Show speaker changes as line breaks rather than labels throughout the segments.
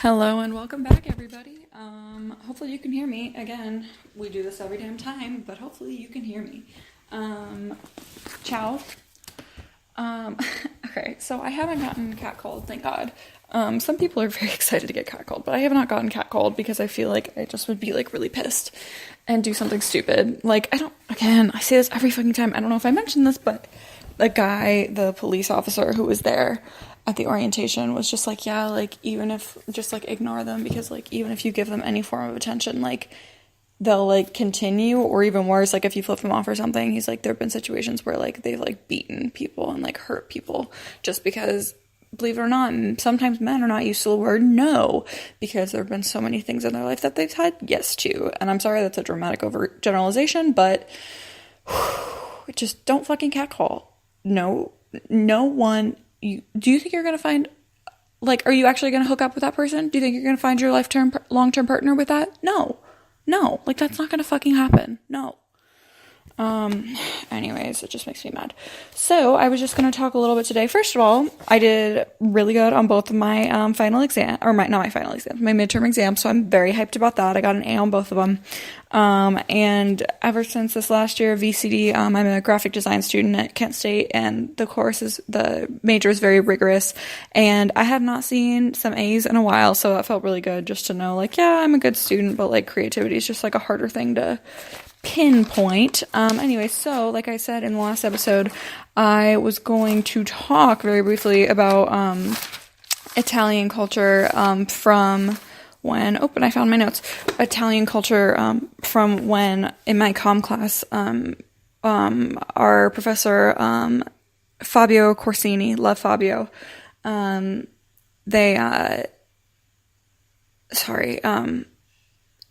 Hello and welcome back, everybody. Hopefully you can hear me. Again, we do this every damn time, but hopefully you can hear me. Ciao. Okay, so I haven't gotten catcalled, thank God. Some people are very excited to get catcalled, but I have not gotten catcalled because I feel like I just would be like really pissed and do something stupid. Like, I say this every fucking time. I don't know if I mentioned this, but the police officer who was there at the orientation was just like, yeah, like, even if, just like ignore them because like, even if you give them any form of attention, like, they'll like continue, or even worse, like if you flip them off or something. He's like, there have been situations where like they've like beaten people and like hurt people just because, believe it or not, sometimes men are not used to the word no because there have been so many things in their life that they've said yes to. And I'm sorry that's a dramatic overgeneralization, but just don't fucking catcall. No one. Do you think you're gonna find, like, are you actually gonna hook up with that person? Do you think you're gonna find your long-term partner with that? No, like, that's not gonna fucking happen. No. Anyways, it just makes me mad. So I was just going to talk a little bit today. First of all, I did really good on both of my, my midterm exams. So I'm very hyped about that. I got an A on both of them. And ever since this last year of VCD, I'm a graphic design student at Kent State, and the major is very rigorous, and I have not seen some A's in a while. So that felt really good just to know, like, yeah, I'm a good student, but like creativity is just like a harder thing to pinpoint. Anyway, so like I said in the last episode, I was going to talk very briefly about Italian culture from when I found my notes. Italian culture from when in my comm class, our professor Fabio Corsini, love Fabio.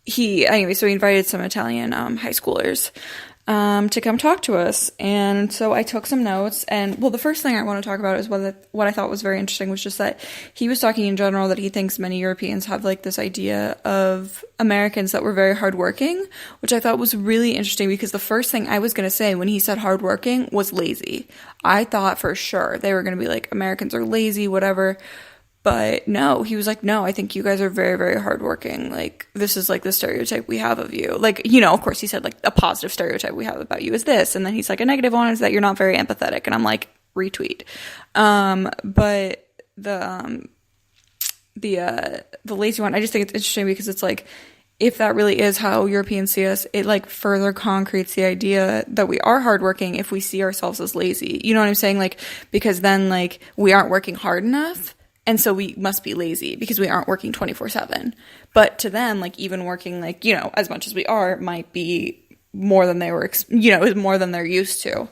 He invited some Italian high schoolers to come talk to us, and so I took some notes. And well, the first thing I want to talk about is what I thought was very interesting was just that he was talking in general that he thinks many Europeans have like this idea of Americans that were very hardworking, which I thought was really interesting because the first thing I was going to say when he said hardworking was lazy. I thought for sure they were going to be like, Americans are lazy, whatever. But no, he was like, no, I think you guys are very, very hardworking. Like, this is like the stereotype we have of you. Like, you know, of course he said like a positive stereotype we have about you is this. And then he's like, a negative one is that you're not very empathetic. And I'm like, retweet. But the lazy one, I just think it's interesting because it's like, if that really is how Europeans see us, it like further concretes the idea that we are hardworking if we see ourselves as lazy. You know what I'm saying? Like, because then like we aren't working hard enough. And so we must be lazy because we aren't working 24/7. But to them, like, even working, like, you know, as much as we are might be more than they were, more than they're used to.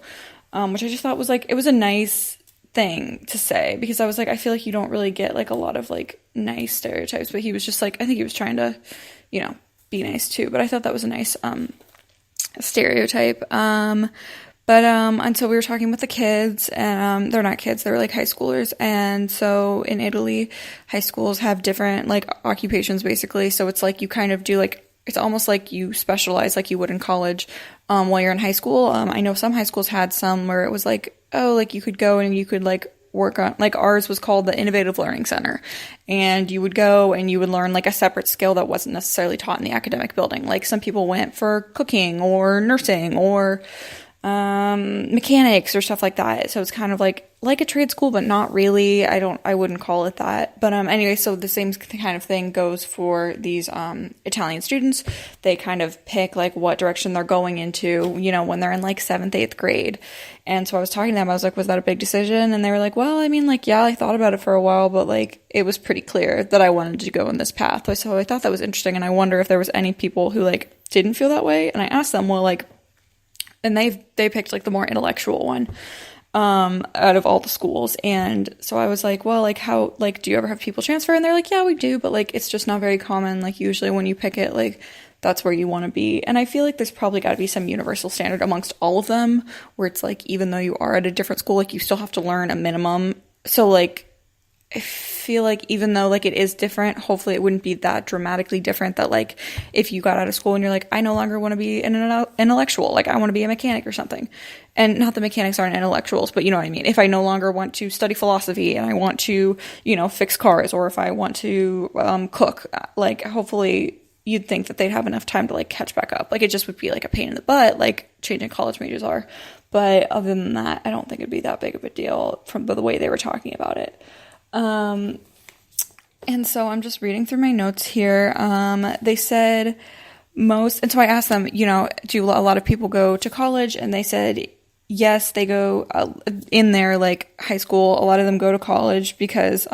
Which I just thought was, like, it was a nice thing to say because I was like, I feel like you don't really get, like, a lot of, like, nice stereotypes. But he was just, like, I think he was trying to, you know, be nice too. But I thought that was a nice stereotype. And so we were talking with the kids, and they're not kids, they're like high schoolers. And so in Italy, high schools have different like occupations basically. So it's like you kind of do like, it's almost like you specialize like you would in college while you're in high school. I know some high schools had some where it was like, oh, like you could go and you could like work on, like ours was called the Innovative Learning Center, and you would go and you would learn like a separate skill that wasn't necessarily taught in the academic building. Like some people went for cooking or nursing or mechanics or stuff like that. So it's kind of like a trade school, but not really. I wouldn't call it that. But anyway, so the same kind of thing goes for these Italian students. They kind of pick like what direction they're going into, you know, when they're in like 7th, 8th grade. And so I was talking to them, I was like, was that a big decision? And they were like, well, I mean, like, yeah, I thought about it for a while, but like it was pretty clear that I wanted to go in this path. So I thought that was interesting, and I wonder if there was any people who like didn't feel that way. And I asked them, well, like, and they picked like the more intellectual one out of all the schools. And so I was like, well, like, how, like, do you ever have people transfer? And they're like, yeah, we do, but like it's just not very common. Like usually when you pick it, like that's where you want to be. And I feel like there's probably got to be some universal standard amongst all of them where it's like, even though you are at a different school, like you still have to learn a minimum. So like I feel like even though like it is different, hopefully it wouldn't be that dramatically different that like if you got out of school and you're like, I no longer want to be an intellectual, like I want to be a mechanic or something. And not that mechanics aren't intellectuals, but you know what I mean. If I no longer want to study philosophy and I want to, you know, fix cars, or if I want to cook, like hopefully you'd think that they'd have enough time to like catch back up. Like it just would be like a pain in the butt, like changing college majors are. But other than that, I don't think it'd be that big of a deal from the way they were talking about it. And so I'm just reading through my notes here. They said and so I asked them, you know, do a lot of people go to college? And they said, yes, they go in their like high school. A lot of them go to college because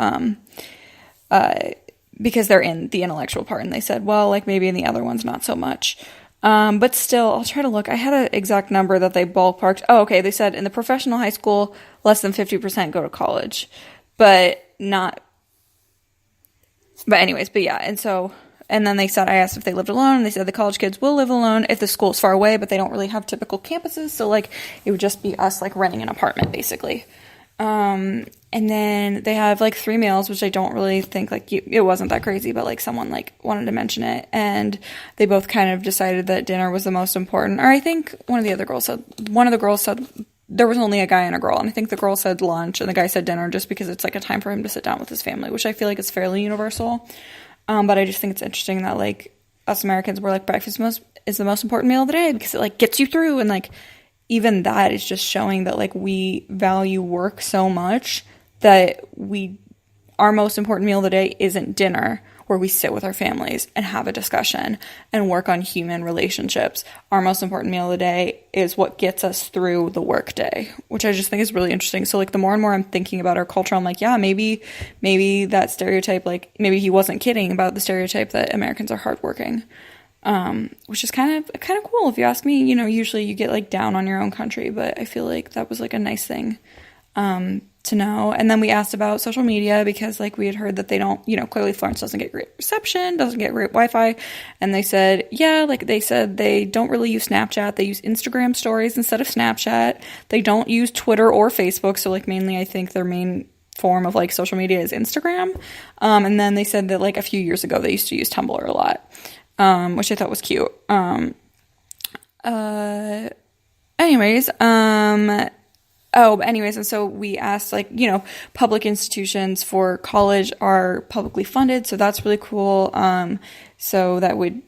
they're in the intellectual part. And they said, well, like maybe in the other ones, not so much. But still, I'll try to look. I had an exact number that they ballparked. Oh, okay. They said in the professional high school, less than 50% go to college, but yeah. And then they said, I asked if they lived alone, and they said the college kids will live alone if the school's far away, but they don't really have typical campuses. So like, it would just be us like renting an apartment basically. And then they have like 3 meals, which I don't really think like it wasn't that crazy, but like someone like wanted to mention it, and they both kind of decided that dinner was the most important. Or I think one of the girls said there was only a guy and a girl, and I think the girl said lunch and the guy said dinner, just because it's like a time for him to sit down with his family, which I feel like is fairly universal. But I just think it's interesting that like us Americans, we're like breakfast is the most important meal of the day because it like gets you through, and like even that is just showing that like we value work so much that our most important meal of the day isn't dinner, where we sit with our families and have a discussion and work on human relationships. Our most important meal of the day is what gets us through the work day, which I just think is really interesting. So like the more and more I'm thinking about our culture, I'm like, yeah, maybe that stereotype, like maybe he wasn't kidding about the stereotype that Americans are hardworking. Which is kind of cool if you ask me. You know, usually you get like down on your own country, but I feel like that was like a nice thing to know. And then we asked about social media because like we had heard that they don't, you know, clearly Florence doesn't get great reception, doesn't get great Wi-Fi. And they said, yeah, like they said they don't really use Snapchat. They use Instagram stories instead of Snapchat. They don't use Twitter or Facebook. So like mainly I think their main form of like social media is Instagram. And then they said that like a few years ago they used to use Tumblr a lot. Which I thought was cute. And so we asked, like, you know, public institutions for college are publicly funded, so that's really cool. So that would,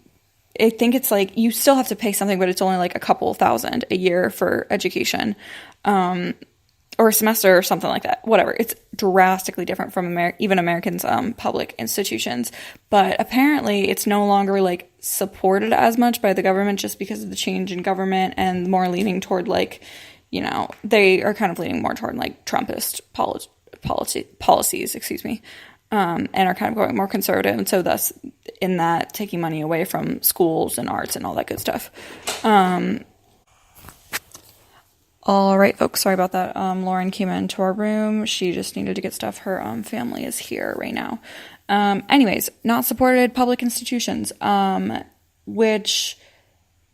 I think it's like, you still have to pay something, but it's only like a couple $1,000 a year for education. Or a semester or something like that. Whatever. It's drastically different from even Americans' public institutions. But apparently it's no longer like supported as much by the government just because of the change in government and more leaning toward like, you know, they are kind of leaning more toward like Trumpist policies, and are kind of going more conservative. And so thus in that taking money away from schools and arts and all that good stuff. All right, folks, sorry about that. Lauren came into our room. She just needed to get stuff. Her family is here right now. Anyways, not supported public institutions, which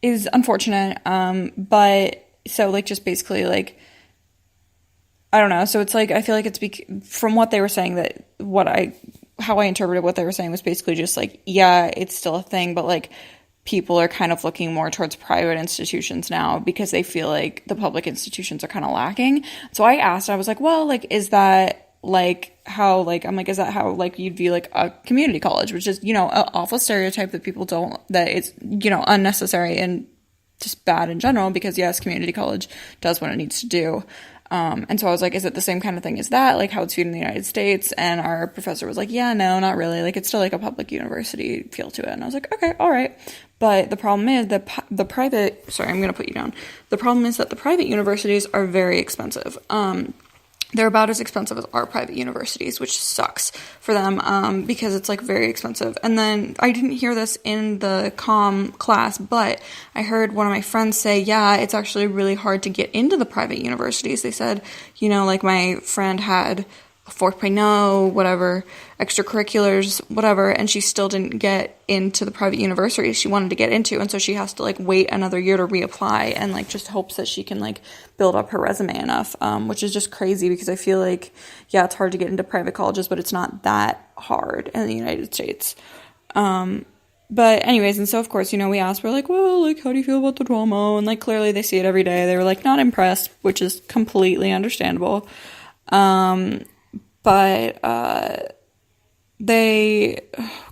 is unfortunate. But so like just basically like, I don't know. So it's like, I feel like it's from what they were saying that how I interpreted what they were saying was basically just like, yeah, it's still a thing, but like, people are kind of looking more towards private institutions now because they feel like the public institutions are kind of lacking. So I asked, I was like, well, like, is that like how, like, I'm like, is that how, like, you'd view like a community college, which is, you know, an awful stereotype that people don't, that it's, you know, unnecessary and just bad in general, because yes, community college does what it needs to do. And so I was like, is it the same kind of thing as that, like how it's viewed in the United States? And our professor was like, yeah, no, not really. Like, it's still like a public university feel to it. And I was like, okay, all right. But the problem is that the private, sorry, I'm going to put you down. The problem is that the private universities are very expensive. They're about as expensive as our private universities, which sucks for them, because it's like very expensive. And then I didn't hear this in the comm class, but I heard one of my friends say, yeah, it's actually really hard to get into the private universities. They said, you know, like my friend had 4.0, whatever, extracurriculars, whatever, and she still didn't get into the private university she wanted to get into, and so she has to, like, wait another year to reapply, and, like, just hopes that she can, like, build up her resume enough, which is just crazy, because I feel like, yeah, it's hard to get into private colleges, but it's not that hard in the United States. But anyways, and so, of course, you know, we asked, we're like, well, like, how do you feel about the drama? And, like, clearly they see it every day. They were, like, not impressed, which is completely understandable. But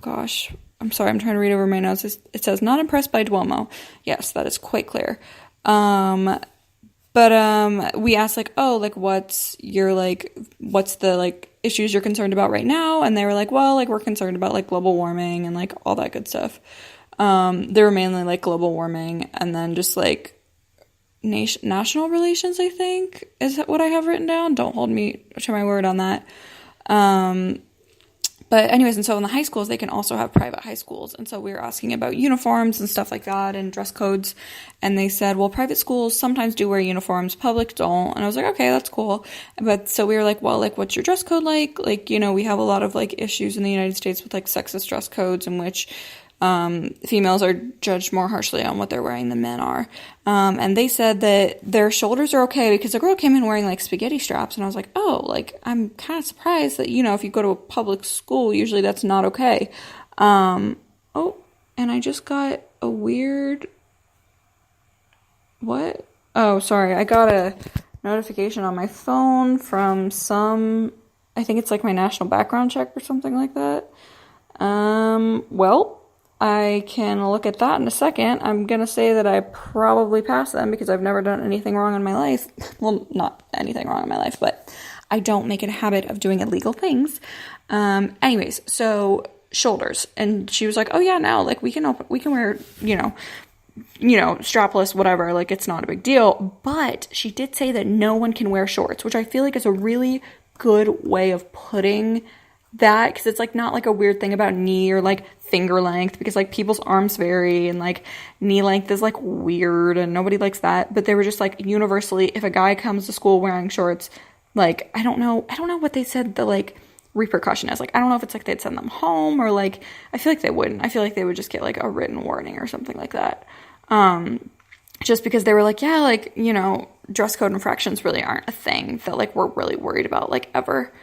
gosh, I'm sorry, I'm trying to read over my notes. It says, not impressed by Duomo. Yes, that is quite clear. But we asked, like, oh, like, what's the, like, issues you're concerned about right now? And they were like, well, like, we're concerned about, like, global warming and, like, all that good stuff. They were mainly, like, global warming and then just, like, national relations, I think, is what I have written down. Don't hold me to my word on that. But anyways, and so in the high schools, they can also have private high schools. And so we were asking about uniforms and stuff like that and dress codes. And they said, well, private schools sometimes do wear uniforms, public don't. And I was like, okay, that's cool. But so we were like, well, like, what's your dress code like? Like, you know, we have a lot of, like, issues in the United States with, like, sexist dress codes in which females are judged more harshly on what they're wearing than men are. And they said that their shoulders are okay because the girl came in wearing, like, spaghetti straps. And I was like, oh, like, I'm kind of surprised that, you know, if you go to a public school, usually that's not okay. Oh, and I just got a weird, what? Oh, sorry. I got a notification on my phone from I think it's like my national background check or something like that. Well, I can look at that in a second. I'm going to say that I probably passed them because I've never done anything wrong in my life. Well, not anything wrong in my life, but I don't make it a habit of doing illegal things. Anyways, so shoulders. And she was like, oh yeah, now, like, we can wear, you know, strapless, whatever, like, it's not a big deal. But she did say that no one can wear shorts, which I feel like is a really good way of putting that, because it's, like, not, like, a weird thing about knee or, like, finger length, because, like, people's arms vary, and, like, knee length is, like, weird, and nobody likes that. But they were just, like, universally, if a guy comes to school wearing shorts, like, I don't know what they said the, like, repercussion is. Like, I don't know if it's, like, they'd send them home, or, like, I feel like they wouldn't. I feel like they would just get, like, a written warning or something like that. Just because they were like, yeah, like, you know, dress code infractions really aren't a thing that, like, we're really worried about, like, ever.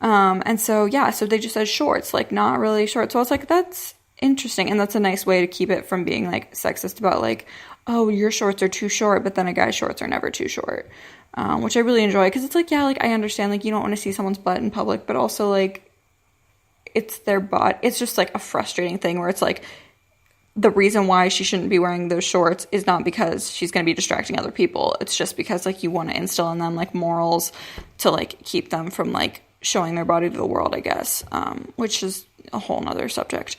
And so, yeah, so they just said shorts, like, not really short. So I was like, that's interesting. And that's a nice way to keep it from being, like, sexist about, like, oh, your shorts are too short, but then a guy's shorts are never too short. Which I really enjoy, because it's like, yeah, like, I understand, like, you don't want to see someone's butt in public, but also, like, it's their butt. It's just, like, a frustrating thing where it's like, the reason why she shouldn't be wearing those shorts is not because she's going to be distracting other people. It's just because, like, you want to instill in them, like, morals to, like, keep them from, like, showing their body to the world, I guess, which is a whole nother subject.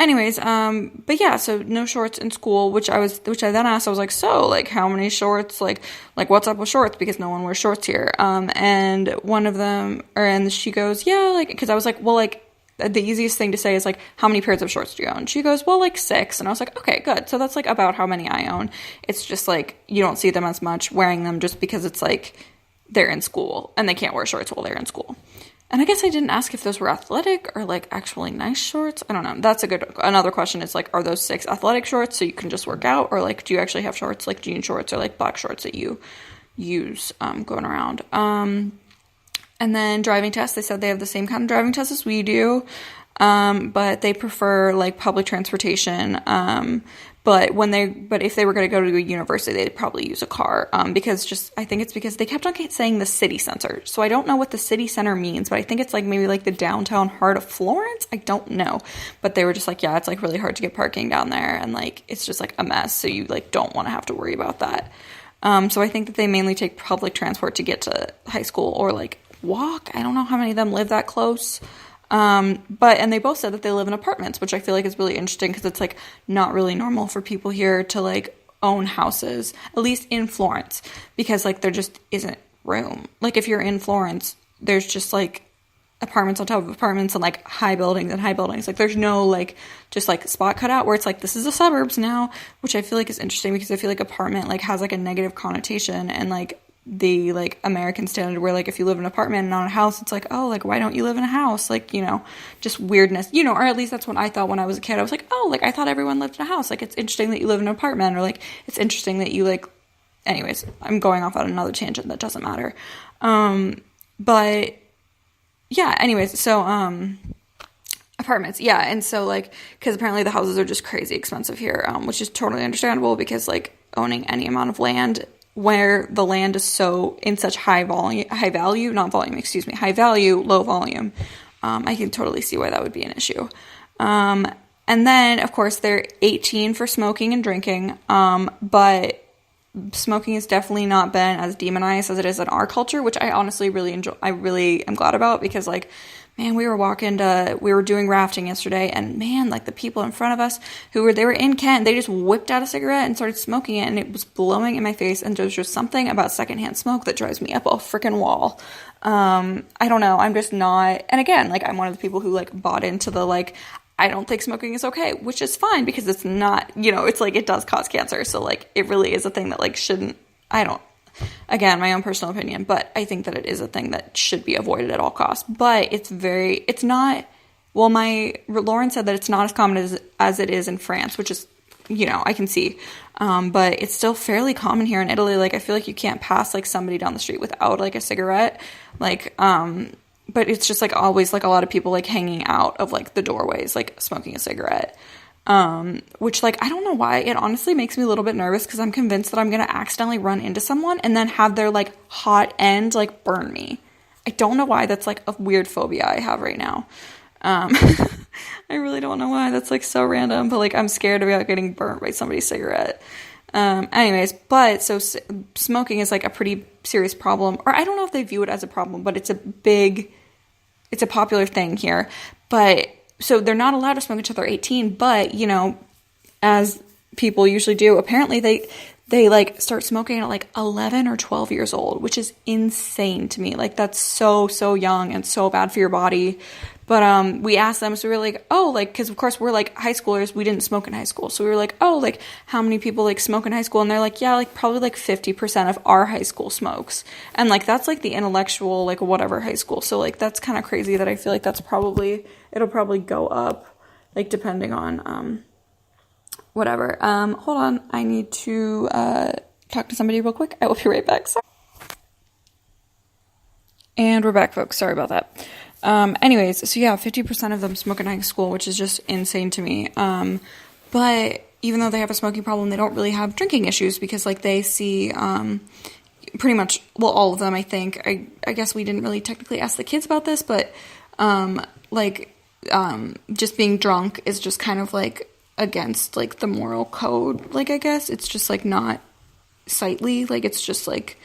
Anyways, but yeah, so no shorts in school, which I then asked, I was like, so, like, how many shorts, like, what's up with shorts, because no one wears shorts here, and and she goes, yeah, like, because I was like, well, like, the easiest thing to say is, like, how many pairs of shorts do you own? She goes, well, like, 6, and I was like, okay, good, so that's, like, about how many I own. It's just, like, you don't see them as much wearing them just because it's, like, they're in school, and they can't wear shorts while they're in school. And I guess I didn't ask if those were athletic or, like, actually nice shorts. I don't know. That's another question is, like, are those 6 athletic shorts so you can just work out? Or, like, do you actually have shorts, like jean shorts or, like, black shorts that you use going around? And then driving tests, they said they have the same kind of driving tests as we do. But they prefer, like, public transportation. But if they were going to go to a university, they'd probably use a car, because I think it's because they kept on saying the city center. So I don't know what the city center means, but I think it's, like, maybe, like, the downtown heart of Florence. I don't know. But they were just like, yeah, it's, like, really hard to get parking down there, and, like, it's just, like, a mess. So you, like, don't want to have to worry about that. So I think that they mainly take public transport to get to high school, or, like, walk. I don't know how many of them live that close. And they both said that they live in apartments, which I feel like is really interesting, because it's, like, not really normal for people here to, like, own houses, at least in Florence, because, like, there just isn't room. Like, if you're in Florence, there's just, like, apartments on top of apartments and, like, high buildings and high buildings. Like, there's no, like, just, like, spot cut out where it's like, this is the suburbs now, which I feel like is interesting, because I feel like apartment, like, has, like, a negative connotation, and, like, the like American standard where like if you live in an apartment and not a house, it's like, oh, like why don't you live in a house? Like, you know, just weirdness, you know, or at least that's what I thought when I was a kid. I was like, oh, like I thought everyone lived in a house. Like it's interesting that you live in an apartment, or like it's interesting that you like, anyways, I'm going off on another tangent that doesn't matter. But yeah, anyways, so apartments, yeah, and so like because apparently the houses are just crazy expensive here, which is totally understandable because like owning any amount of land where the land is so in such high value, high value, low volume, I can totally see why that would be an issue. And then of course they're 18 for smoking and drinking, but smoking has definitely not been as demonized as it is in our culture, which I honestly really enjoy. I really am glad about because like, man, we were doing rafting yesterday, and man, like the people in front of us they were in Kent, they just whipped out a cigarette and started smoking it, and it was blowing in my face, and there's just something about secondhand smoke that drives me up a freaking wall. I don't know, I'm just not, and again, like I'm one of the people who like bought into the like, I don't think smoking is okay, which is fine because it's not, you know, it's like it does cause cancer, so like it really is a thing that like shouldn't, again, my own personal opinion, but I think that it is a thing that should be avoided at all costs. But it's not, well, Lauren said that it's not as common as it is in France, which is, you know, I can see. But it's still fairly common here in Italy. Like, I feel like you can't pass, like, somebody down the street without, like, a cigarette. Like, but it's just, like, always, like, a lot of people, like, hanging out of, like, the doorways, like, smoking a cigarette. Which, like, I don't know why, it honestly makes me a little bit nervous because I'm convinced that I'm going to accidentally run into someone and then have their, like, hot end, like, burn me. I don't know why. That's, like, a weird phobia I have right now. I really don't know why. That's, like, so random, but, like, I'm scared about getting burnt by somebody's cigarette. Anyways, but, so, smoking is, like, a pretty serious problem, or I don't know if they view it as a problem, but it's a popular thing here, but so they're not allowed to smoke until they're 18, but, you know, as people usually do, apparently they like start smoking at like 11 or 12 years old, which is insane to me. Like that's so young and so bad for your body. But we asked them, so we were like, oh, like, because of course we're like high schoolers, we didn't smoke in high school. So we were like, oh, like how many people like smoke in high school? And they're like, yeah, like probably like 50% of our high school smokes. And like that's like the intellectual, like whatever high school. So like that's kind of crazy that I feel like it'll probably go up, like depending on whatever. Hold on, I need to talk to somebody real quick. I will be right back. Sorry. And we're back, folks. Sorry about that. Anyways, so yeah, 50% of them smoke in high school, which is just insane to me. But even though they have a smoking problem, they don't really have drinking issues because like they see, pretty much, well, all of them, I think. I guess we didn't really technically ask the kids about this, but, just being drunk is just kind of like against like the moral code. Like, I guess it's just like not sightly. Like, it's just like,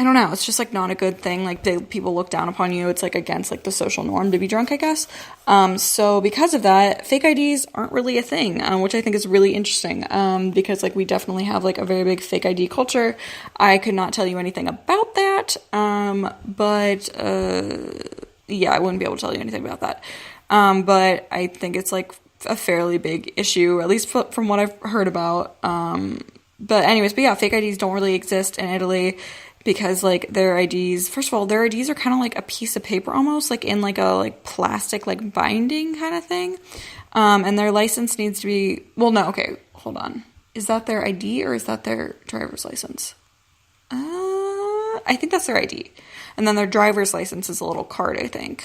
I don't know, it's just, like, not a good thing, like, people look down upon you, it's, like, against, like, the social norm to be drunk, I guess, so because of that, fake IDs aren't really a thing, which I think is really interesting, because, like, we definitely have, like, a very big fake ID culture. I could not tell you anything about that, but, yeah, I wouldn't be able to tell you anything about that, but I think it's, like, a fairly big issue, at least from what I've heard about, but anyways, but yeah, fake IDs don't really exist in Italy, because, like, their IDs, first of all, their IDs are kind of like a piece of paper almost, like, in, like, a, like, plastic, like, binding kind of thing, and their license needs to be, well, no, okay, hold on, is that their ID, or is that their driver's license? I think that's their ID, and then their driver's license is a little card, I think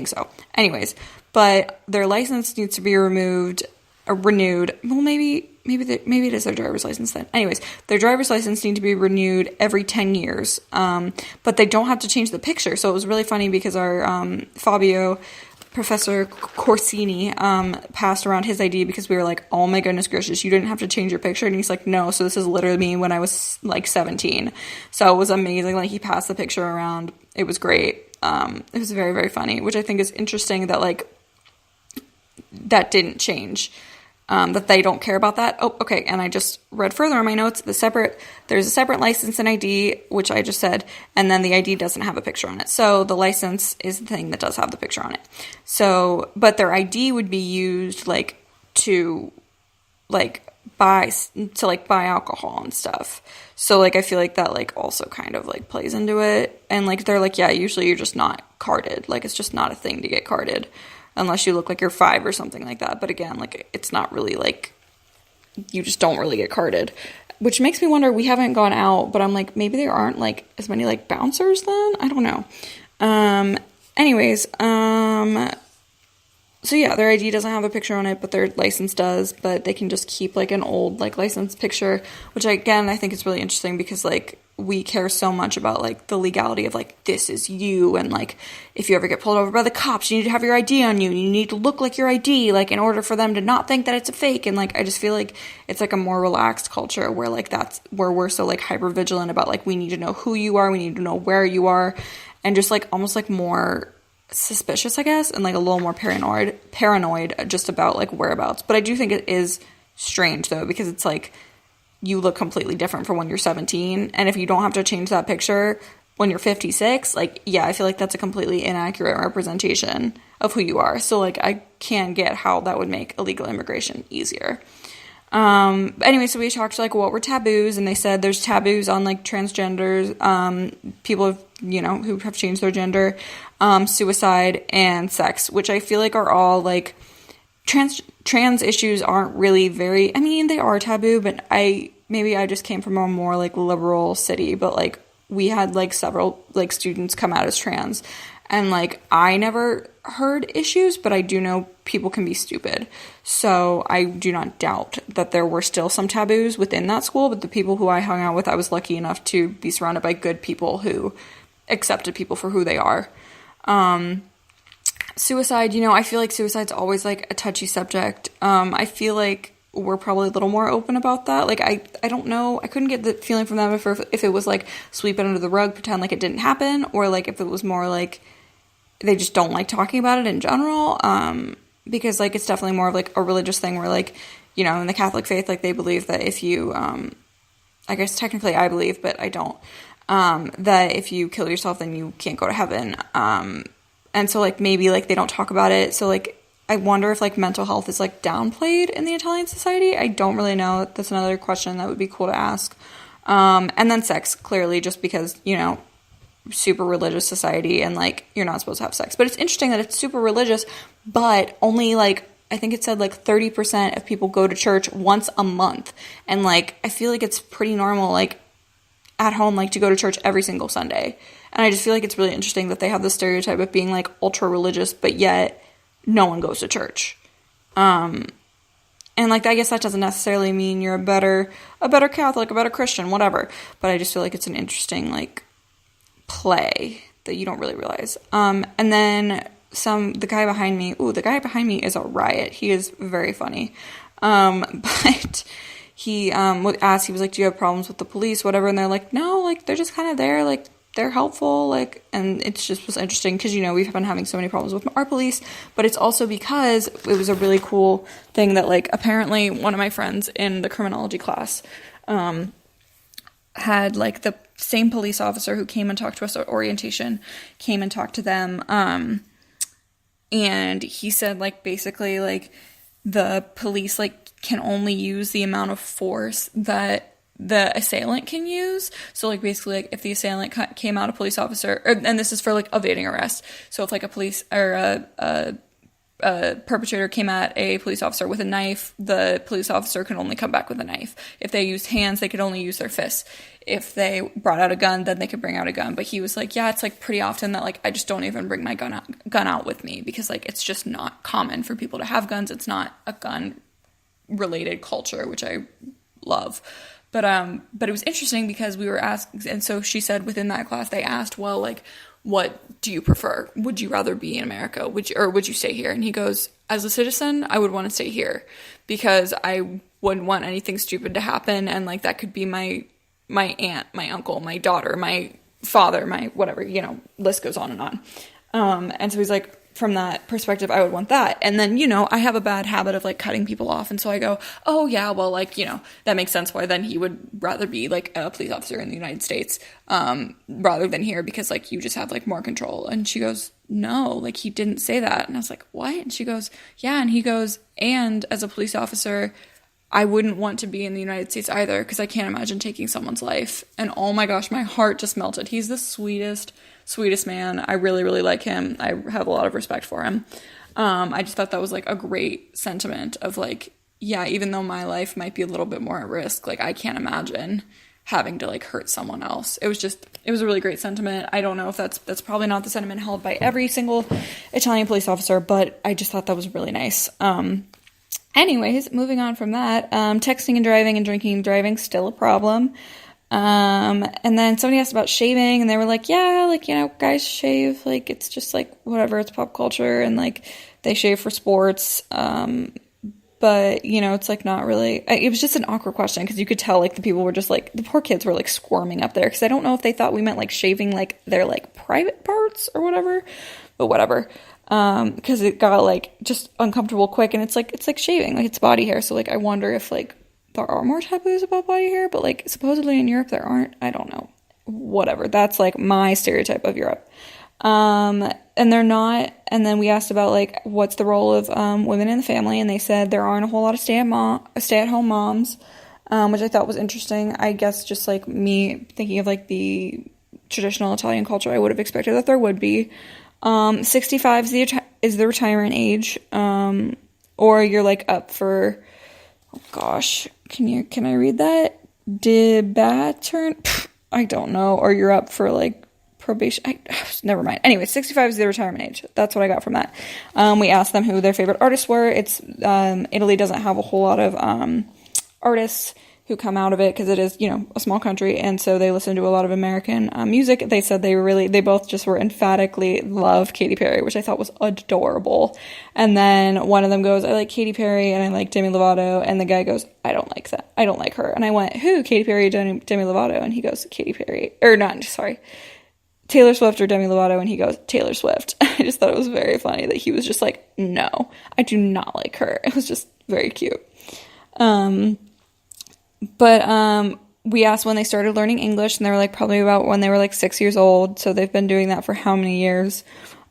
so, anyways, but their license needs to be renewed, well, maybe it is their driver's license then. Anyways, their driver's license need to be renewed every 10 years, but they don't have to change the picture. So it was really funny because our Fabio, Professor Corsini, passed around his ID because we were like, oh my goodness gracious, you didn't have to change your picture? And he's like, no, so this is literally me when I was like 17. So it was amazing. Like, he passed the picture around. It was great. It was very, very funny, which I think is interesting that, like, that didn't change. That they don't care about that. Oh, okay, and I just read further on my notes, there's a separate license and ID, which I just said, and then the ID doesn't have a picture on it. So the license is the thing that does have the picture on it. So, but their ID would be used, like, to, like, buy alcohol and stuff. So, like, I feel like that, like, also kind of, like, plays into it. And, like, they're like, yeah, usually you're just not carded. Like, it's just not a thing to get carded unless you look like you're 5 or something like that. But again, like, it's not really, like, you just don't really get carded. Which makes me wonder, we haven't gone out, but I'm like, maybe there aren't, like, as many, like, bouncers then? I don't know. Anyways, so yeah, their ID doesn't have a picture on it, but their license does, but they can just keep, like, an old, like, license picture, which, again, I think is really interesting because, like, we care so much about, like, the legality of, like, this is you, and, like, if you ever get pulled over by the cops, you need to have your ID on you, and you need to look like your ID, like, in order for them to not think that it's a fake, and, like, I just feel like it's, like, a more relaxed culture where, like, that's where we're so, like, hyper vigilant about, like, we need to know who you are, we need to know where you are, and just, like, almost, like, more suspicious, I guess, and, like, a little more paranoid just about, like, whereabouts. But I do think it is strange, though, because it's, like, you look completely different from when you're 17, and if you don't have to change that picture when you're 56, like, yeah, I feel like that's a completely inaccurate representation of who you are. So, like, I can get how that would make illegal immigration easier. Anyway, so we talked, like, what were taboos, and they said there's taboos on, like, transgenders, people have, you know, who have changed their gender, suicide, and sex, which I feel like are all, like, trans issues aren't really very, I mean, they are taboo, but maybe I just came from a more, like, liberal city, but, like, we had, like, several, like, students come out as trans, and, like, I never heard issues, but I do know people can be stupid, so I do not doubt that there were still some taboos within that school, but the people who I hung out with, I was lucky enough to be surrounded by good people who accepted people for who they are. Suicide, you know, I feel like suicide's always, like, a touchy subject. I feel like we're probably a little more open about that. Like, I don't know, I couldn't get the feeling from them if it was, like, sweep it under the rug, pretend like it didn't happen, or, like, if it was more, like, they just don't like talking about it in general, because, like, it's definitely more of, like, a religious thing where, like, you know, in the Catholic faith, like, they believe that if you, I guess technically I believe, but I don't, that if you kill yourself, then you can't go to heaven, and so, like, maybe, like, they don't talk about it, so, like, I wonder if, like, mental health is, like, downplayed in the Italian society. I don't really know. That's another question that would be cool to ask. And then sex, clearly, just because, you know, super religious society, and, like, you're not supposed to have sex. But it's interesting that it's super religious, but only, like, I think it said, like, 30% of people go to church once a month. And, like, I feel like it's pretty normal, like, at home, like, to go to church every single Sunday. And I just feel like it's really interesting that they have this stereotype of being, like, ultra religious, but yet no one goes to church. And, like, I guess that doesn't necessarily mean you're a better Catholic, a better Christian, whatever. But I just feel like it's an interesting, like, play that you don't really realize. And then the guy behind me is a riot. He is very funny. But he asked, he was like, do you have problems with the police, whatever? And they're like, no, like, they're just kind of there, like, they're helpful, like, and it's just was interesting because, you know, we've been having so many problems with our police, but it's also because it was a really cool thing that, like, apparently one of my friends in the criminology class had, like, the same police officer who came and talked to us at orientation came and talked to them, and he said, like, basically, like, the police, like, can only use the amount of force that the assailant can use. So, like, basically, like, if the assailant came out a police officer, and this is for, like, evading arrest. So if, like, a police or a perpetrator came at a police officer with a knife, the police officer can only come back with a knife. If they used hands, they could only use their fists. If they brought out a gun, then they could bring out a gun. But he was like, yeah, it's, like, pretty often that, like, I just don't even bring my gun out with me because, like, it's just not common for people to have guns. It's not a gun related culture, which I love. But it was interesting because we were asked, and so she said within that class, they asked, well, like, what do you prefer? Would you rather be in America? Would you stay here? And he goes, as a citizen, I would want to stay here because I wouldn't want anything stupid to happen. And, like, that could be my aunt, my uncle, my daughter, my father, my whatever, you know, list goes on and on. And so he's like, from that perspective, I would want that. And then, you know, I have a bad habit of, like, cutting people off. And so I go, oh, yeah, well, like, you know, that makes sense why then he would rather be, like, a police officer in the United States rather than here because, like, you just have, like, more control. And she goes, no, like, he didn't say that. And I was like, what? And she goes, yeah. And he goes, and as a police officer, I wouldn't want to be in the United States either, because I can't imagine taking someone's life. And oh my gosh, my heart just melted. He's the sweetest man. I really, really like him. I have a lot of respect for him. I just thought that was like a great sentiment of like, yeah, even though my life might be a little bit more at risk, like I can't imagine having to like hurt someone else. It was a really great sentiment. I don't know if that's probably not the sentiment held by every single Italian police officer, but I just thought that was really nice. Anyways, moving on from that, texting and driving and drinking and driving, still a problem. And then somebody asked about shaving, and they were like, yeah, like, you know, guys shave, like, it's just, like, whatever, it's pop culture, and, like, they shave for sports, but, you know, it's, like, not really, it was just an awkward question, because you could tell, like, the people were just, like, the poor kids were, like, squirming up there, because I don't know if they thought we meant, like, shaving, like, their, like, private parts, or whatever, but whatever. Because it got, like, just uncomfortable quick, and it's like shaving, like, it's body hair, so, like, I wonder if, like, there are more taboos about body hair, but, like, supposedly in Europe there aren't. I don't know. Whatever. That's, like, my stereotype of Europe. And they're not, and then we asked about, like, what's the role of, women in the family, and they said there aren't a whole lot of stay-at-home moms, which I thought was interesting. I guess just, like, me thinking of, like, the traditional Italian culture, I would have expected that there would be. 65 is the retirement age, or you're, like, up for, oh gosh, can I read that? Debaturn? I don't know. Or you're up for, like, probation. Never mind. Anyway, 65 is the retirement age. That's what I got from that. We asked them who their favorite artists were. It's, Italy doesn't have a whole lot of, artists who come out of it, because it is, you know, a small country, and so they listen to a lot of American music. They said they both just were emphatically love Katy Perry, which I thought was adorable. And then one of them goes, I like Katy Perry and I like Demi Lovato, and the guy goes, I don't like that. I don't like her. And I went, who? Katy Perry or Demi Lovato? And he goes, Katy Perry, or not, sorry, Taylor Swift or Demi Lovato, and he goes, Taylor Swift. I just thought it was very funny that he was just like, no, I do not like her. It was just very cute. But we asked when they started learning English, and they were like probably about when they were like 6 years old. So they've been doing that for how many years?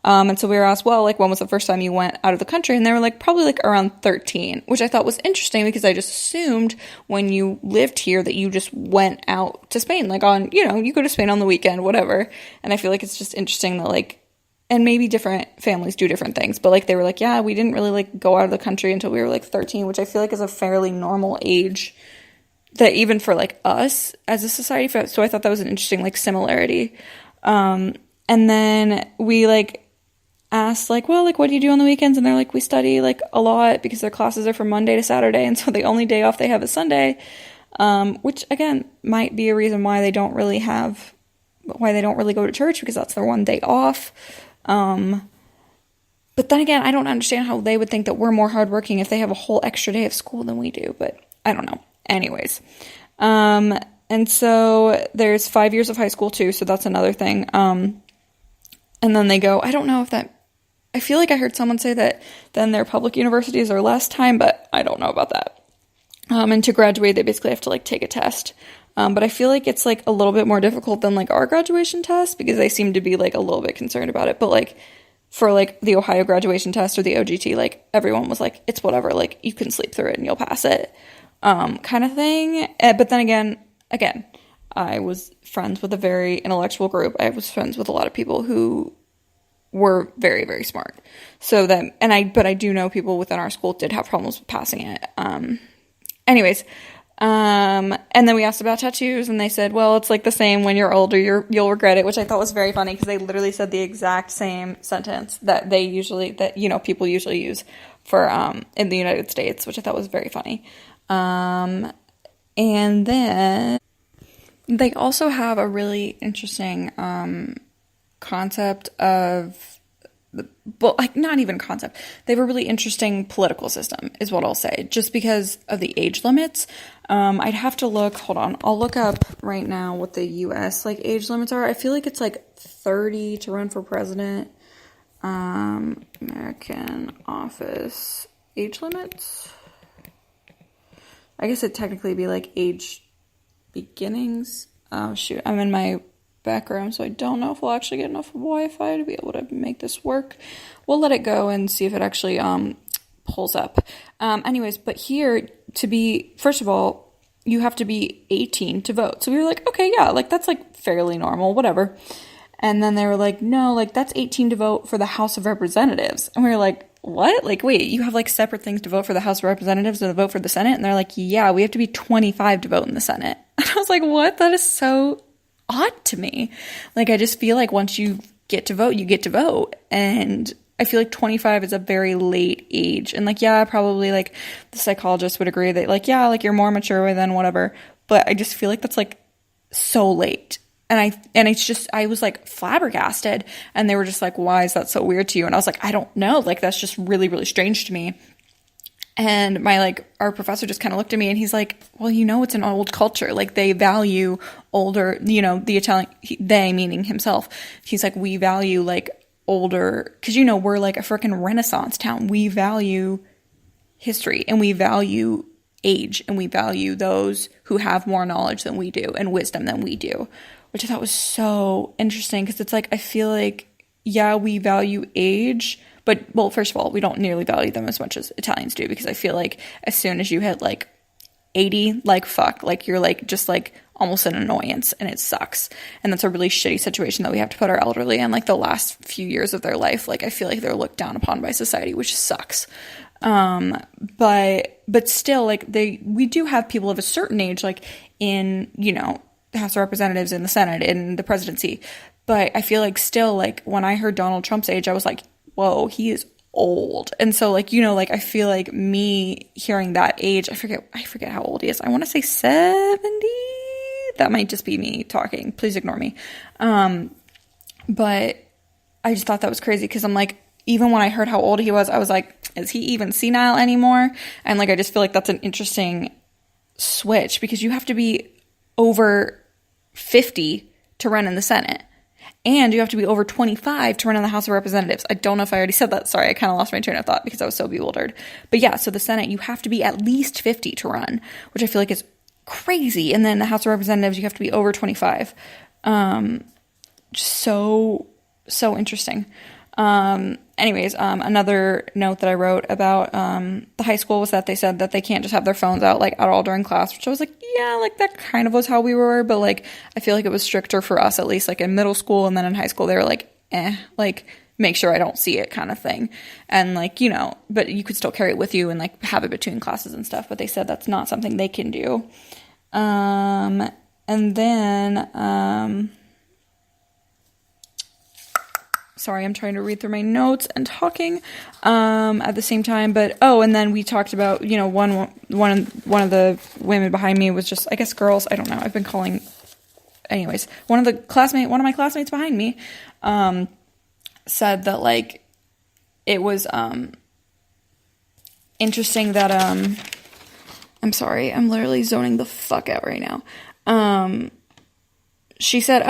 And so we were asked, well, like, when was the first time you went out of the country? And they were like, probably like around 13, which I thought was interesting, because I just assumed when you lived here that you just went out to Spain, like on, you know, you go to Spain on the weekend, whatever. And I feel like it's just interesting that, like, and maybe different families do different things, but like they were like, yeah, we didn't really like go out of the country until we were like 13, which I feel like is a fairly normal age, that even for like us as a society. So I thought that was an interesting like similarity. And then we like asked like, well, like, what do you do on the weekends? And they're like, we study like a lot, because their classes are from Monday to Saturday, and so the only day off they have is Sunday, which again might be a reason why they don't really go to church, because that's their one day off. But then again, I don't understand how they would think that we're more hardworking if they have a whole extra day of school than we do, but I don't know. Anyways, and so there's 5 years of high school too, so that's another thing. And then they go, I don't know if that, I feel like I heard someone say that then their public universities are less time, but I don't know about that. And to graduate, they basically have to like take a test. But I feel like it's like a little bit more difficult than like our graduation test, because they seem to be like a little bit concerned about it. But like for like the Ohio graduation test or the OGT, like everyone was like, it's whatever, like you can sleep through it and you'll pass it. Kind of thing. But then again, I was friends with a very intellectual group. I was friends with a lot of people who were very, very smart. So that, but I do know people within our school did have problems with passing it. Anyways, and then we asked about tattoos, and they said, well, it's like the same when you're older, you'll regret it, which I thought was very funny, because they literally said the exact same sentence that people usually use for, in the United States, which I thought was very funny. And then they also have a really interesting, concept of, well, like not even concept. They have a really interesting political system is what I'll say, just because of the age limits. I'd have to look, hold on. I'll look up right now what the US like age limits are. I feel like it's like 30 to run for president. American office age limits. I guess it'd technically be like age beginnings. Oh shoot, I'm in my back room, so I don't know if we'll actually get enough Wi-Fi to be able to make this work. We'll let it go and see if it actually pulls up. Anyways, but here first of all, you have to be 18 to vote. So we were like, okay, yeah, like that's like fairly normal, whatever. And then they were like, no, like that's 18 to vote for the House of Representatives. And we were like, what? Like, wait, you have like separate things to vote for the House of Representatives and to vote for the Senate? And they're like, yeah, we have to be 25 to vote in the Senate. And I was like, what? That is so odd to me. Like, I just feel like once you get to vote, you get to vote. And I feel like 25 is a very late age. And like, yeah, probably like the psychologist would agree that like, yeah, like you're more mature by then, whatever. But I just feel like that's like so late. And it's just, I was like flabbergasted, and they were just like, why is that so weird to you? And I was like, I don't know. Like, that's just really, really strange to me. And our professor just kind of looked at me and he's like, well, it's an old culture. Like they value older, the Italian, they meaning himself. He's like, we value like older, cause we're like a freaking Renaissance town. We value history and we value age and we value those who have more knowledge than we do and wisdom than we do. Which I thought was so interesting because it's like, I feel like, yeah, we value age, but, well, first of all, we don't nearly value them as much as Italians do, because I feel like as soon as you hit like 80, like fuck, like you're like just like almost an annoyance and it sucks. And that's a really shitty situation that we have to put our elderly in, like the last few years of their life. Like I feel like they're looked down upon by society, which sucks. But still, like we do have people of a certain age, like in, the House of Representatives and the Senate and the presidency. But I feel like still, like when I heard Donald Trump's age, I was like, whoa, he is old. And so like, like I feel like me hearing that age, I forget how old he is. I want to say 70. That might just be me talking. Please ignore me. But I just thought that was crazy because I'm like, even when I heard how old he was, I was like, is he even senile anymore? And like, I just feel like that's an interesting switch because you have to be over 50 to run in the Senate. And you have to be over 25 to run in the House of Representatives. I don't know if I already said that. Sorry, I kind of lost my train of thought because I was so bewildered. But yeah, so the Senate, you have to be at least 50 to run, which I feel like is crazy. And then the House of Representatives, you have to be over 25. So interesting. Anyways, another note that I wrote about the high school was that they said that they can't just have their phones out like at all during class, which I was like, yeah, like that kind of was how we were, but like I feel like it was stricter for us, at least like in middle school, and then in high school they were like, like make sure I don't see it kind of thing. And like, but you could still carry it with you and like have it between classes and stuff, but they said that's not something they can do. And then sorry, I'm trying to read through my notes and talking at the same time. But and then we talked about, one of the women behind me was just, I guess, girls. I don't know. I've been calling. Anyways, one of my classmates behind me said that like it was interesting that I'm sorry, I'm literally zoning the fuck out right now. She said,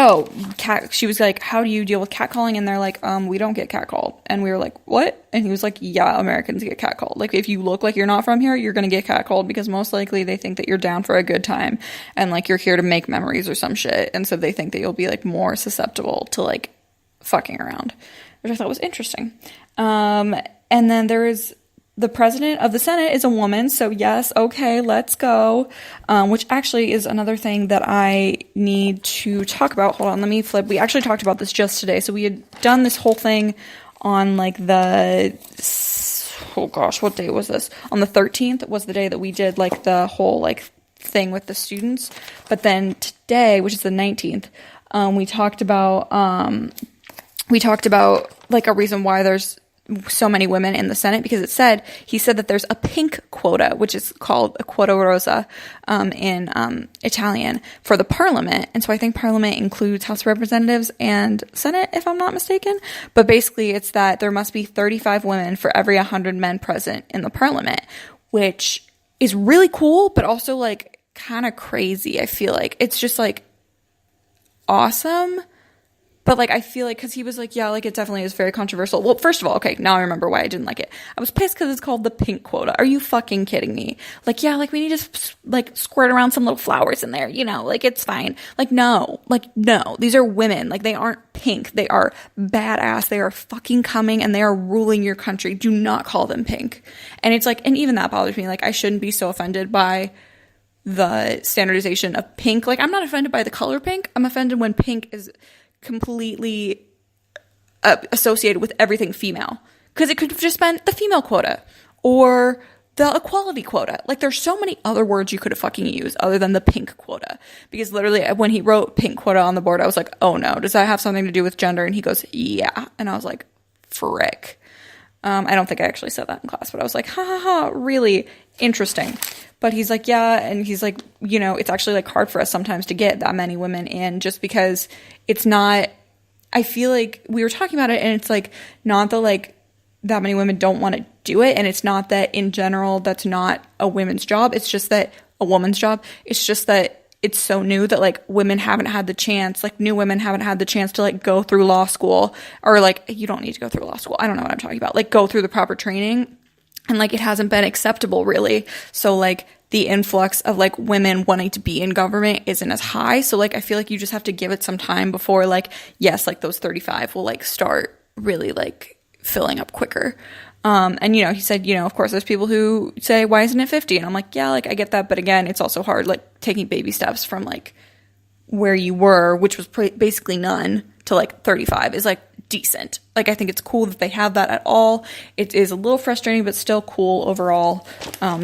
she was like, how do you deal with catcalling? And they're like, we don't get catcalled. And we were like, what? And he was like, yeah, Americans get catcalled. Like, if you look like you're not from here, you're going to get catcalled because most likely they think that you're down for a good time and like you're here to make memories or some shit. And so they think that you'll be like more susceptible to like fucking around, which I thought was interesting. And then there is the president of the Senate is a woman, so yes, okay, let's go. Which actually is another thing that I need to talk about. Hold on, let me flip. We actually talked about this just today. So we had done this whole thing on like what day was this? On the 13th was the day that we did like the whole like thing with the students. But then today, which is the 19th, we talked about like a reason why there's so many women in the Senate, because he said that there's a pink quota, which is called a quota rosa in Italian, for the parliament. And so I think parliament includes House of Representatives and Senate, if I'm not mistaken. But basically it's that there must be 35 women for every 100 men present in the parliament, which is really cool, but also like kind of crazy. I feel like it's just like awesome, But, like, I feel like, because he was like, yeah, like, it definitely is very controversial. Well, first of all, okay, now I remember why I didn't like it. I was pissed because it's called the Pink Quota. Are you fucking kidding me? Like, yeah, like, we need to, like, squirt around some little flowers in there, you know, like, it's fine. Like, no. These are women. Like, they aren't pink. They are badass. They are fucking coming, and they are ruling your country. Do not call them pink. And it's like, and even that bothers me. Like, I shouldn't be so offended by the standardization of pink. Like, I'm not offended by the color pink. I'm offended when pink is completely associated with everything female, because it could have just been the female quota or the equality quota. Like, there's so many other words you could have fucking used other than the pink quota, because literally when he wrote pink quota on the board, I was like, oh no, does that have something to do with gender? And he goes, yeah. And I was like, frick. I don't think I actually said that in class, but I was like, ha ha ha, really interesting. But he's like, yeah, and he's like, you know, it's actually, like, hard for us sometimes to get that many women in, just because it's not, I feel like we were talking about it, and it's, like, not that, like, that many women don't want to do it, and it's not that in general that's not a women's job, it's just that a woman's job, it's just that it's so new that, like, women haven't had the chance, like, new women haven't had the chance to, like, go through law school, or, like, you don't need to go through law school, I don't know what I'm talking about, like, go through the proper training. And, like, it hasn't been acceptable, really. So, like, the influx of, like, women wanting to be in government isn't as high. So, like, I feel like you just have to give it some time before, like, yes, like, those 35 will, like, start really, like, filling up quicker. And, you know, he said, you know, of course, there's people who say, why isn't it 50? And I'm like, yeah, like, I get that. But, again, it's also hard, like, taking baby steps from, like, where you were, which was basically none, to, like, 35 is, like, decent. Like, I think it's cool that they have that at all. It is a little frustrating, but still cool overall.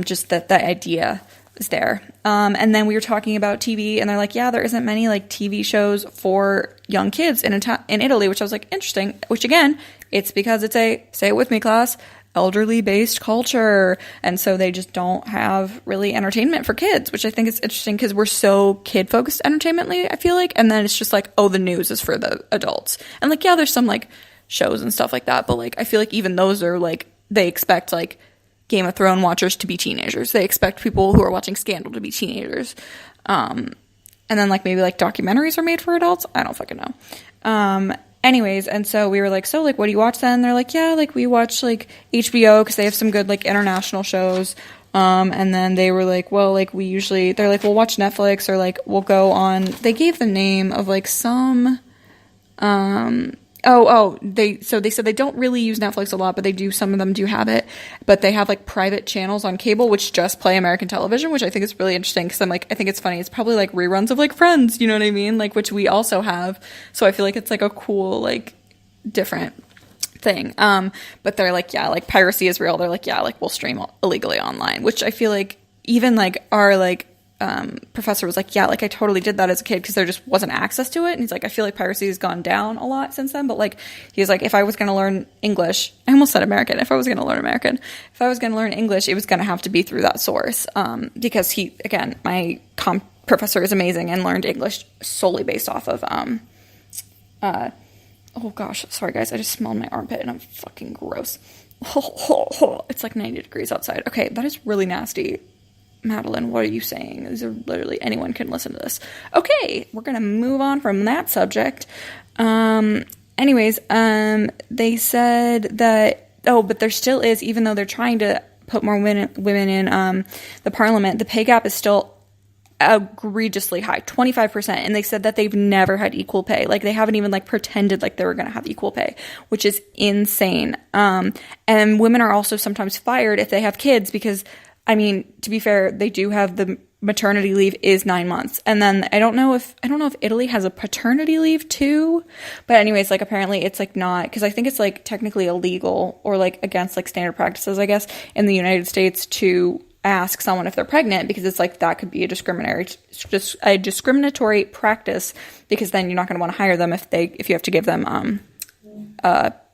Just that idea is there. And then we were talking about TV, and they're like, yeah, there isn't many, like, TV shows for young kids in Italy, which I was like, interesting. Which, again, it's because it's a, say it with me, class, elderly based culture, and so they just don't have really entertainment for kids, which I think is interesting, because we're so kid focused entertainmentally, I feel like, and then it's just like, oh, the news is for the adults, and, like, yeah, there's some, like, shows and stuff like that, but, like, I feel like even those are, like, they expect, like, Game of Thrones watchers to be teenagers, they expect people who are watching Scandal to be teenagers, and then, like, maybe, like, documentaries are made for adults, I don't fucking know. Anyways, and so we were like, so, like, what do you watch then? They're like, yeah, like, we watch, like, HBO, because they have some good, like, international shows. And then they were like, well, like, they're like, we'll watch Netflix, or, like, we'll go on, they gave the name of, like, some, they said they don't really use Netflix a lot, but they do, some of them do have it, but they have, like, private channels on cable which just play American television, which I think is really interesting, because I'm like, I think it's funny, it's probably, like, reruns of, like, Friends, you know what I mean, like, which we also have, so I feel like it's, like, a cool, like, different thing. But they're like, yeah, like, piracy is real. They're like, yeah, like, we'll stream illegally online, which I feel like even, like, our, like, professor was like, yeah, like, I totally did that as a kid, because there just wasn't access to it. And he's like, I feel like piracy has gone down a lot since then, but, like, he was like, if I was going to learn English, I almost said American, if I was going to learn English, it was going to have to be through that source, because he, again, my professor is amazing and learned English solely based off of oh gosh, sorry guys, I just smelled my armpit and I'm fucking gross. It's like 90 degrees outside. Okay, that is really nasty. Madeline, what are you saying? These are literally, anyone can listen to this. Okay, we're gonna move on from that subject. Anyways, they said that, but there still is, even though they're trying to put more women in the parliament, the pay gap is still egregiously high, 25%, and they said that they've never had equal pay. Like, they haven't even, like, pretended like they were going to have equal pay, which is insane. And women are also sometimes fired if they have kids, because, I mean, to be fair, they do have the maternity leave is 9 months, and then I don't know if Italy has a paternity leave too, but anyways, like, apparently it's, like, not, because I think it's, like, technically illegal, or, like, against, like, standard practices, I guess, in the United States to ask someone if they're pregnant, because it's like, that could be a discriminatory practice, because then you're not going to want to hire them if you have to give them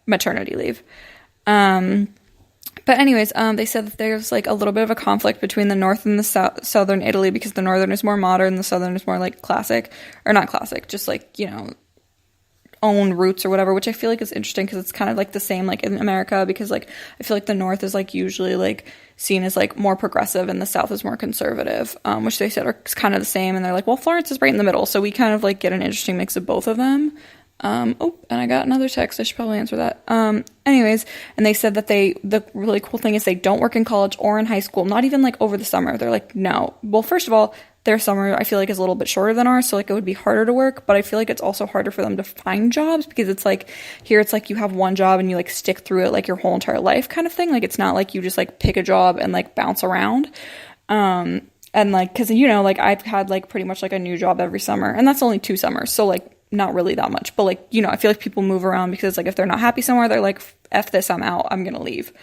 maternity leave. But anyways, they said that there's, like, a little bit of a conflict between the north and the southern Italy, because the northern is more modern, the southern is more, like, classic, or not classic, just, like, you know, own roots or whatever, which I feel like is interesting, because it's kind of, like, the same, like, in America, because, like, I feel like the north is, like, usually, like, seen as, like, more progressive, and the south is more conservative, which they said are kind of the same, and they're like, well, Florence is right in the middle, so we kind of, like, get an interesting mix of both of them, Oh, and I got another text. I should probably answer that. Anyways, and they said that the really cool thing is they don't work in college or in high school, not even like over the summer. They're like, no. Well, first of all, their summer I feel like is a little bit shorter than ours, so like it would be harder to work, but I feel like it's also harder for them to find jobs because it's like here it's like you have one job and you like stick through it like your whole entire life kind of thing. Like it's not like you just like pick a job and like bounce around. And like because like I've had like pretty much like a new job every summer, and that's only 2 summers, so like not really that much, but like I feel like people move around because like if they're not happy somewhere, they're like, F this, I'm out, I'm gonna leave.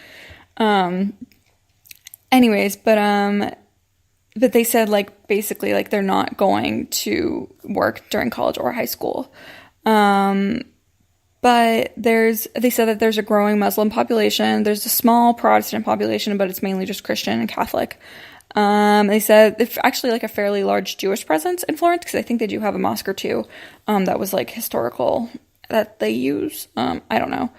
Anyways, but they said like basically like they're not going to work during college or high school. But they said that there's a growing Muslim population, there's a small Protestant population, but it's mainly just Christian and Catholic. They said it's actually like a fairly large Jewish presence in Florence because I think they do have a mosque or two that was like historical that they use. I don't know.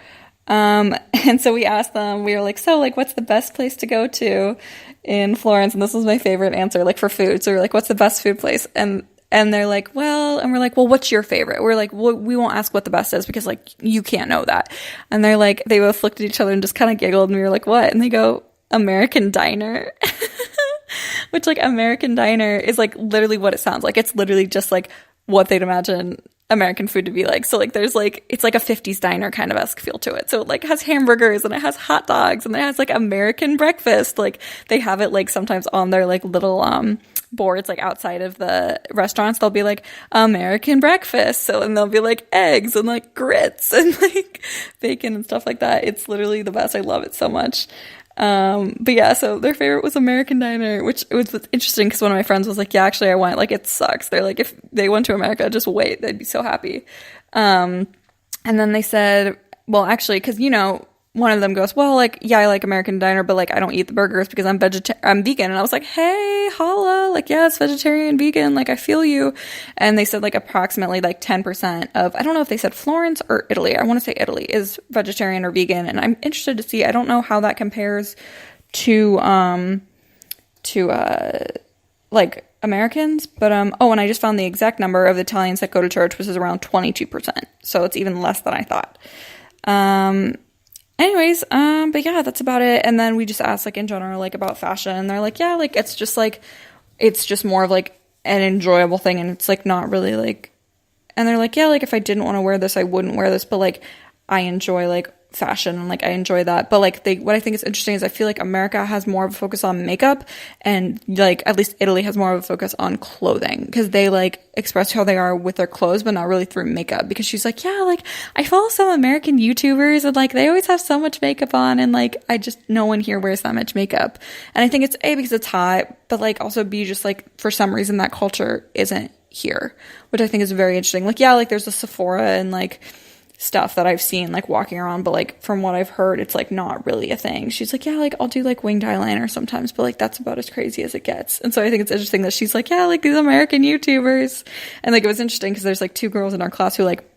And so we asked them, we were like, so like what's the best place to go to in Florence? And this was my favorite answer, like for food. So we're like, what's the best food place? And they're like, well, and we're like, well, what's your favorite? We're like, well, we won't ask what the best is because like you can't know that. And they're like, they both looked at each other and just kind of giggled, and we were like, what? And they go, American Diner. Which like American Diner is like literally what it sounds like. It's literally just like what they'd imagine American food to be like. So like there's like, it's like a 50s diner kind of esque feel to it. So it like has hamburgers and it has hot dogs and it has like American breakfast. Like they have it like sometimes on their like little boards like outside of the restaurants. They'll be like American breakfast. So and they'll be like eggs and like grits and like bacon and stuff like that. It's literally the best. I love it so much. But yeah, so their favorite was American Diner, which it was interesting because one of my friends was like, yeah, actually I went, like it sucks. They're like, if they went to America, just wait, they'd be so happy. And then they said, well, actually, because one of them goes, well, like, yeah, I like American Diner, but like I don't eat the burgers because I'm vegan. And I was like, hey, holla, like, yeah, it's vegetarian, vegan, like I feel you. And they said like approximately like 10% of, I don't know if they said Florence or Italy, I want to say Italy, is vegetarian or vegan. And I'm interested to see, I don't know how that compares to like Americans, but oh, and I just found the exact number of Italians that go to church, which is around 22%. So it's even less than I thought. Anyways, but yeah, that's about it. And then we just asked like in general, like about fashion, and they're like, yeah, like it's just more of like an enjoyable thing, and it's like not really like, and they're like, yeah, like if I didn't want to wear this, I wouldn't wear this, but like I enjoy like fashion and like I enjoy that. But like what I think is interesting is I feel like America has more of a focus on makeup, and like at least Italy has more of a focus on clothing because they like express how they are with their clothes, but not really through makeup. Because she's like, yeah, like I follow some American YouTubers and like they always have so much makeup on, and like no one here wears that much makeup. And I think it's A, because it's hot, but like also B, just like for some reason that culture isn't here, which I think is very interesting. Like yeah, like there's a Sephora and like stuff that I've seen like walking around, but like from what I've heard, it's like not really a thing. She's like, yeah, like I'll do like winged eyeliner sometimes, but like that's about as crazy as it gets. And so I think it's interesting that she's like, yeah, like these American YouTubers. And like it was interesting because there's like 2 girls in our class who like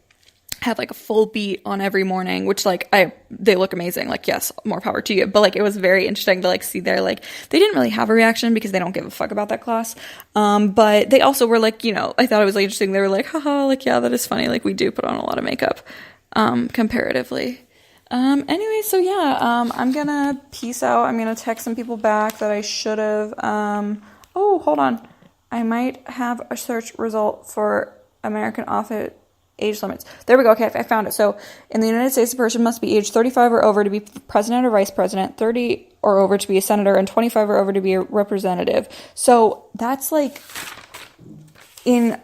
have like a full beat on every morning, which like they look amazing, like yes, more power to you, but like it was very interesting to like see their like, they didn't really have a reaction because they don't give a fuck about that class, but they also were like, I thought it was like interesting, they were like, haha, like yeah, that is funny, like we do put on a lot of makeup comparatively. Anyway, so yeah, I'm gonna peace out. I'm gonna text some people back that I should have. Oh, hold on. I might have a search result for American office age limits. There we go. Okay, I found it. So in the United States, a person must be age 35 or over to be president or vice president, 30 or over to be a senator, and 25 or over to be a representative. So that's like in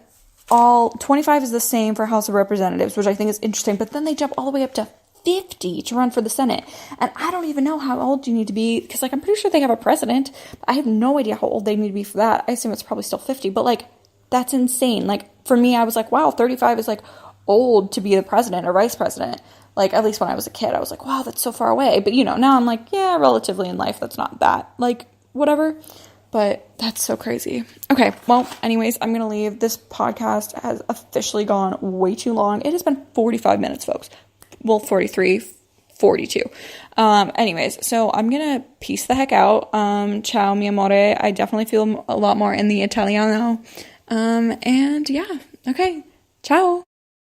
all 25 is the same for House of Representatives, which I think is interesting, but then they jump all the way up to 50 to run for the Senate. And I don't even know how old you need to be, because like I'm pretty sure they have a president, but I have no idea how old they need to be for that. I assume it's probably still 50, but like that's insane. Like for me, I was like, wow, 35 is like old to be the president or vice president. Like at least when I was a kid, I was like, wow, that's so far away. But now I'm like, yeah, relatively in life, that's not that like whatever. But that's so crazy. Okay, well, anyways, I'm going to leave. This podcast has officially gone way too long. It has been 45 minutes, folks. Well, 43, 42. Anyways, so I'm going to peace the heck out. Ciao, mi amore. I definitely feel a lot more in the Italiano. And yeah, okay. Ciao.